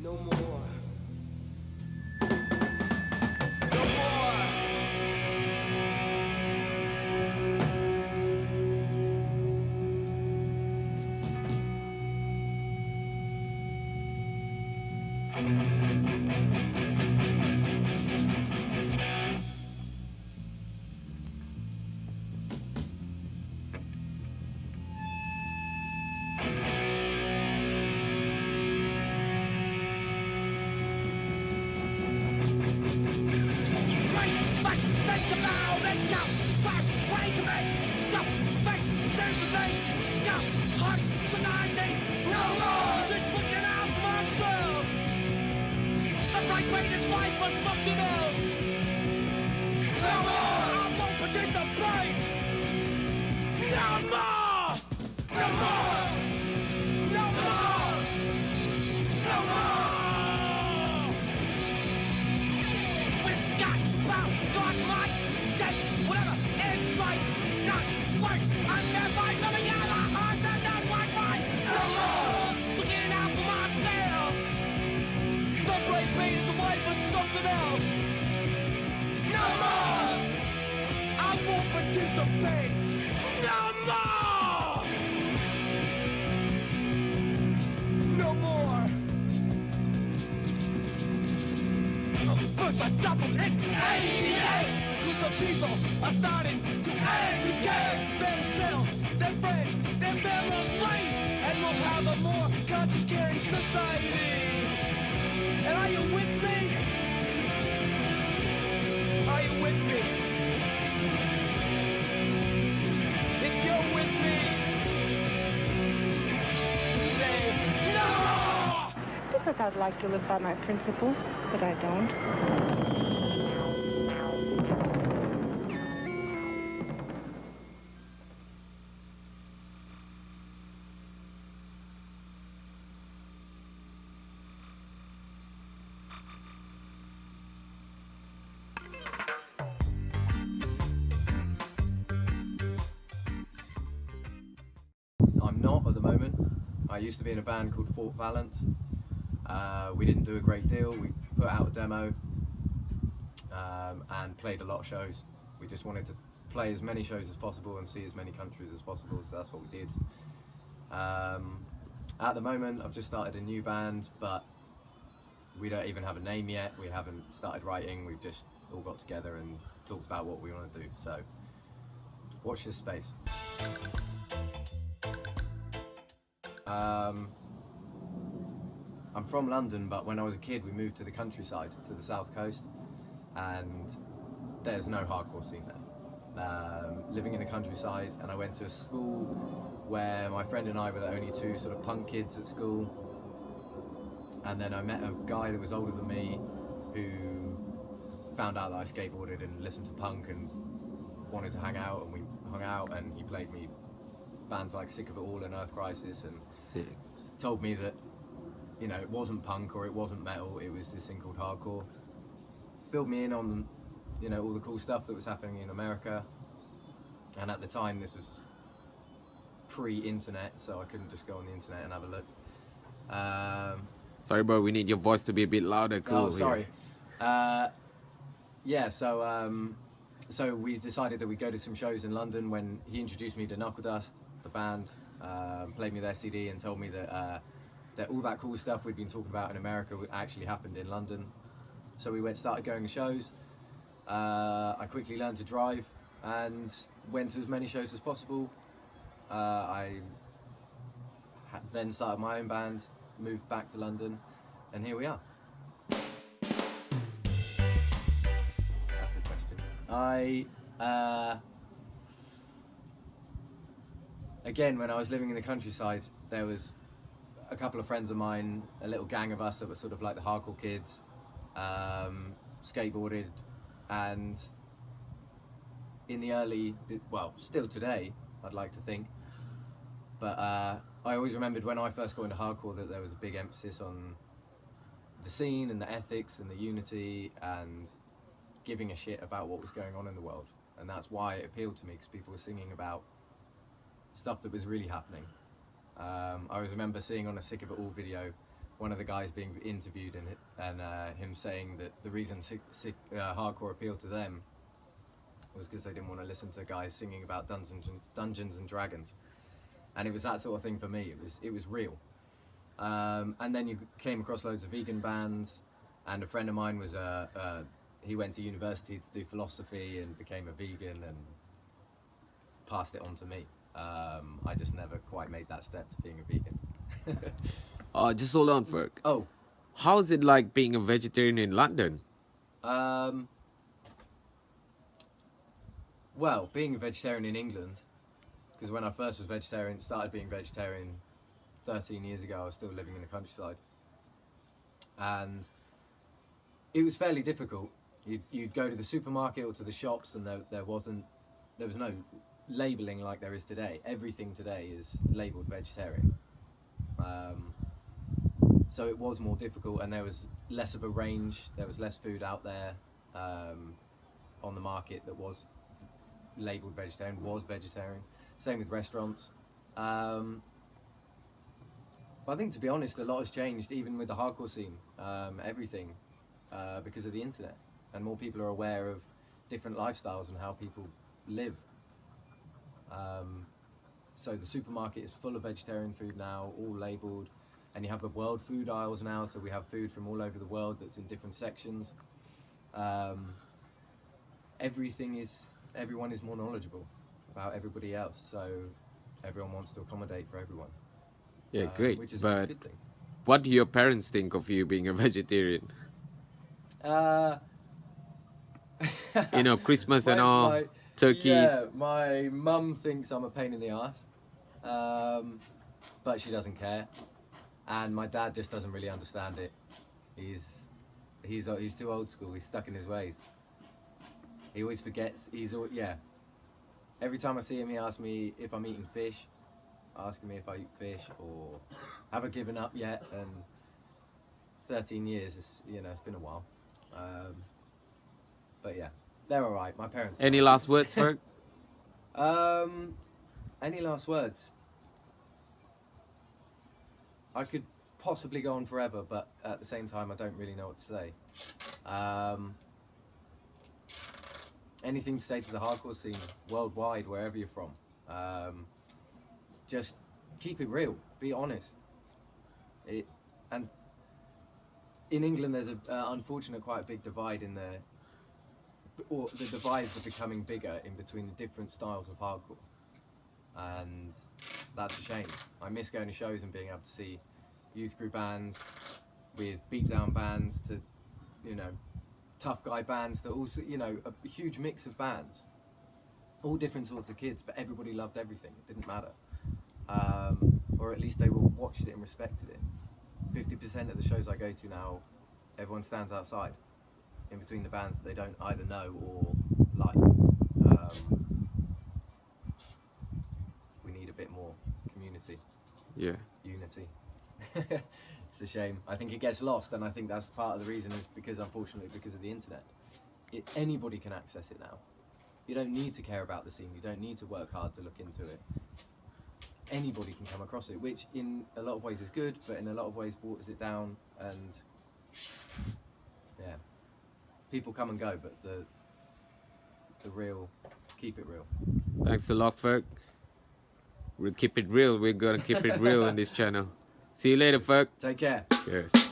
No more. I'd like to live by my principles, but I don't. I'm not at the moment. I used to be in a band called Fort Valence. We didn't do a great deal. We put out a demo and played a lot of shows. We just wanted to play as many shows as possible and see as many countries as possible, so that's what we did. At the moment I've just started a new band, but we don't even have a name yet. We haven't started writing. We've just all got together and talked about what we want to do, so watch this space. I'm from London, but when I was a kid we moved to the countryside, to the south coast, and there's no hardcore scene there. Living in the countryside, and I went to a school where my friend and I were the only two sort of punk kids at school, and then I met a guy that was older than me who found out that I skateboarded and listened to punk and wanted to hang out, and we hung out, and he played me bands like Sick of It All and Earth Crisis, and told me that, you know, it wasn't punk or it wasn't metal, it was this thing called hardcore. Filled me in on, you know, all the cool stuff that was happening in America, and at the time this was pre-internet, so I couldn't just go on the internet and have a look. Sorry bro, we need your voice to be a bit louder. Cool. Oh, sorry. Yeah, so we decided that we'd go to some shows in London when he introduced me to Knuckle Dust, the band, played me their CD and told me that that all that cool stuff we'd been talking about in America actually happened in London. So we started going to shows. I quickly learned to drive and went to as many shows as possible. I then started my own band, moved back to London, and here we are. That's the question. Again, when I was living in the countryside, there was a couple of friends of mine, a little gang of us that were sort of like the hardcore kids, skateboarded, and in the early, well, still today, I'd like to think, but I always remembered when I first got into hardcore that there was a big emphasis on the scene and the ethics and the unity and giving a shit about what was going on in the world, and that's why it appealed to me, because people were singing about stuff that was really happening. I always remember seeing on a Sick of It All video one of the guys being interviewed and him saying that the reason hardcore appealed to them was because they didn't want to listen to guys singing about Dungeons and Dragons, and it was that sort of thing for me. It was real. And then you came across loads of vegan bands, and a friend of mine was he went to university to do philosophy and became a vegan and passed it on to me. I just never quite made that step to being a vegan. Just hold on, Ferg. Oh, How is it like being a vegetarian in London? well, being a vegetarian in England, because when I first was started being vegetarian 13 years ago, I was still living in the countryside, and it was fairly difficult. You'd go to the supermarket or to the shops, and there was no labelling like there is today. Everything today is labelled vegetarian. So it was more difficult, and there was less of a range. There was less food out there on the market that was labelled vegetarian. Same with restaurants. But I think, to be honest, a lot has changed, even with the hardcore scene. Everything, because of the internet, and more people are aware of different lifestyles and how people live. So the supermarket is full of vegetarian food now, all labelled, and you have the world food aisles now, so we have food from all over the world that's in different sections. Everyone is more knowledgeable about everybody else, so everyone wants to accommodate for everyone. Yeah, great. Which is a But good thing. what do your parents think of you being a vegetarian? You know, Christmas and all, turkeys. Yeah, my mum thinks I'm a pain in the ass, but she doesn't care, and my dad just doesn't really understand it. He's too old school. He's stuck in his ways. He always forgets. Every time I see him, he asks me if I'm eating fish, asking me if I eat fish, or have I given up yet? And 13 years, it's been a while. But yeah, they're all right. My parents. Any last words, Ferg? Any last words? I could possibly go on forever, but at the same time, I don't really know what to say. Anything to say to the hardcore scene worldwide, wherever you're from. Just keep it real. Be honest. And in England, there's unfortunately quite a big divide or the divides are becoming bigger in between the different styles of hardcore, and that's a shame. I miss going to shows and being able to see youth crew bands with beatdown bands to, tough guy bands to also, a huge mix of bands, all different sorts of kids, but everybody loved everything. It didn't matter, or at least they watched it and respected it. 50% of the shows I go to now, everyone stands outside in between the bands that they don't either know or like. We need a bit more community. Yeah. Unity. It's a shame. I think it gets lost, and I think that's part of the reason is because, unfortunately, because of the internet. Anybody can access it now. You don't need to care about the scene. You don't need to work hard to look into it. Anybody can come across it, which in a lot of ways is good, but in a lot of ways waters it down, and yeah, people come and go, but the real, keep it real. Thanks a lot, Ferg. We'll keep it real. We're gonna keep it real on this channel. See you later, Ferg. Take care. Cheers.